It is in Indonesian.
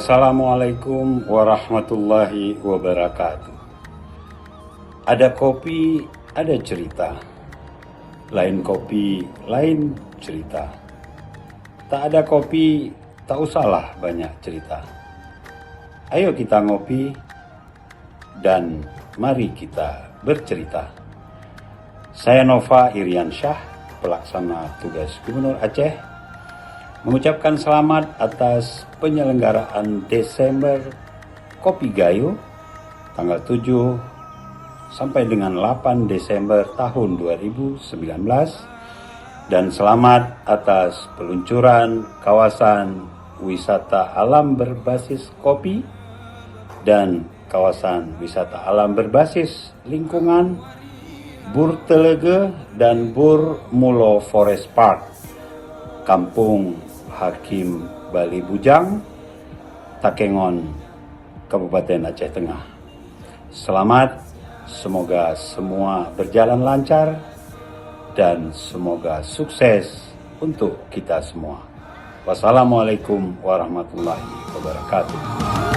Assalamualaikum warahmatullahi wabarakatuh. Ada kopi, ada cerita. Lain kopi, lain cerita. Tak ada kopi, tak usahlah banyak cerita. Ayo kita ngopi dan mari kita bercerita. Saya Nova Iriansyah, pelaksana tugas Gubernur Aceh, mengucapkan selamat atas penyelenggaraan Desember Kopi Gayo tanggal 7 sampai dengan 8 Desember tahun 2019 dan selamat atas peluncuran kawasan wisata alam berbasis kopi dan kawasan wisata alam berbasis lingkungan Bur Telege dan Bur Mulo Forest Park, Kampung Hakim Bali Bujang, Takengon, Kabupaten Aceh Tengah. Selamat, semoga semua berjalan lancar dan semoga sukses untuk kita semua. Wassalamualaikum warahmatullahi wabarakatuh.